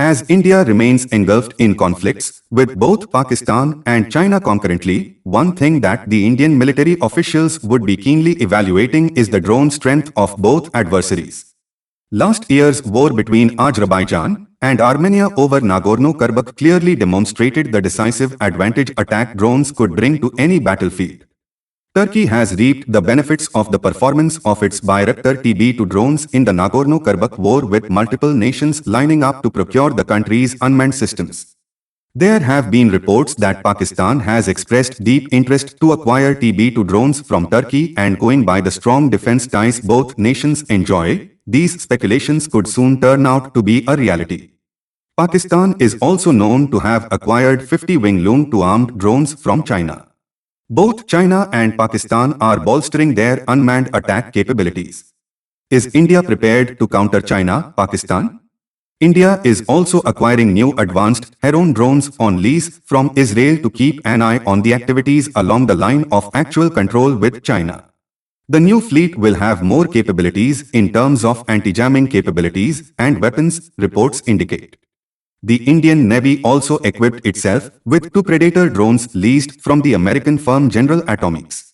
As India remains engulfed in conflicts with both Pakistan and China concurrently, one thing that the Indian military officials would be keenly evaluating is the drone strength of both adversaries. Last year's war between Azerbaijan and Armenia over Nagorno-Karabakh clearly demonstrated the decisive advantage attack drones could bring to any battlefield. Turkey has reaped the benefits of the performance of its Bayraktar TB2 drones in the Nagorno-Karabakh war, with multiple nations lining up to procure the country's unmanned systems. There have been reports that Pakistan has expressed deep interest to acquire TB2 drones from Turkey, and going by the strong defense ties both nations enjoy, these speculations could soon turn out to be a reality. Pakistan is also known to have acquired 50 Wing-Loong 2 armed drones from China. Both China and Pakistan are bolstering their unmanned attack capabilities. Is India prepared to counter China, Pakistan? India is also acquiring new advanced Heron drones on lease from Israel to keep an eye on the activities along the line of actual control with China. The new fleet will have more capabilities in terms of anti-jamming capabilities and weapons, reports indicate. The Indian Navy also equipped itself with 2 Predator drones leased from the American firm General Atomics.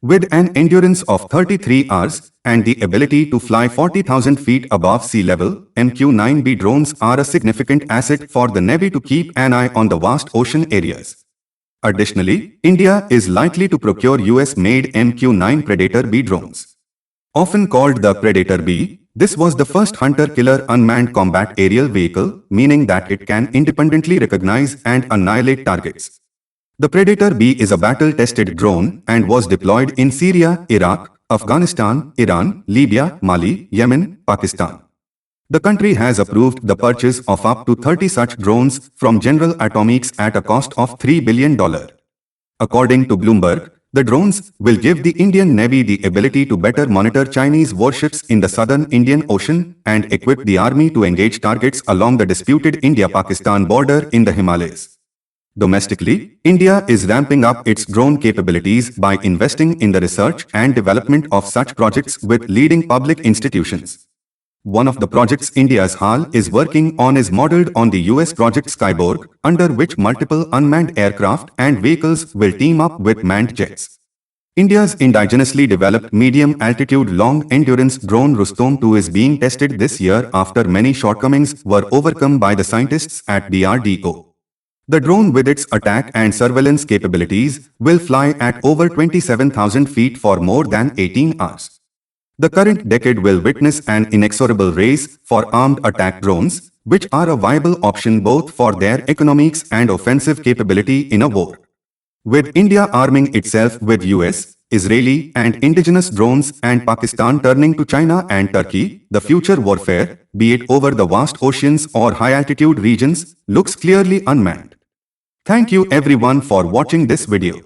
With an endurance of 33 hours and the ability to fly 40,000 feet above sea level, MQ-9B drones are a significant asset for the Navy to keep an eye on the vast ocean areas. Additionally, India is likely to procure US-made MQ-9 Predator B drones. Often called the Predator B, this was the first hunter-killer unmanned combat aerial vehicle, meaning that it can independently recognize and annihilate targets. The Predator B is a battle-tested drone and was deployed in Syria, Iraq, Afghanistan, Iran, Libya, Mali, Yemen, Pakistan. The country has approved the purchase of up to 30 such drones from General Atomics at a cost of $3 billion. According to Bloomberg, the drones will give the Indian Navy the ability to better monitor Chinese warships in the southern Indian Ocean and equip the army to engage targets along the disputed India-Pakistan border in the Himalayas. Domestically, India is ramping up its drone capabilities by investing in the research and development of such projects with leading public institutions. One of the projects India's HAL is working on is modeled on the US project Skyborg, under which multiple unmanned aircraft and vehicles will team up with manned jets. India's indigenously developed medium-altitude long-endurance drone Rustom 2 is being tested this year after many shortcomings were overcome by the scientists at DRDO. The drone, with its attack and surveillance capabilities, will fly at over 27,000 feet for more than 18 hours. The current decade will witness an inexorable race for armed attack drones, which are a viable option both for their economics and offensive capability in a war. With India arming itself with US, Israeli and indigenous drones and Pakistan turning to China and Turkey, the future warfare, be it over the vast oceans or high-altitude regions, looks clearly unmanned. Thank you everyone for watching this video.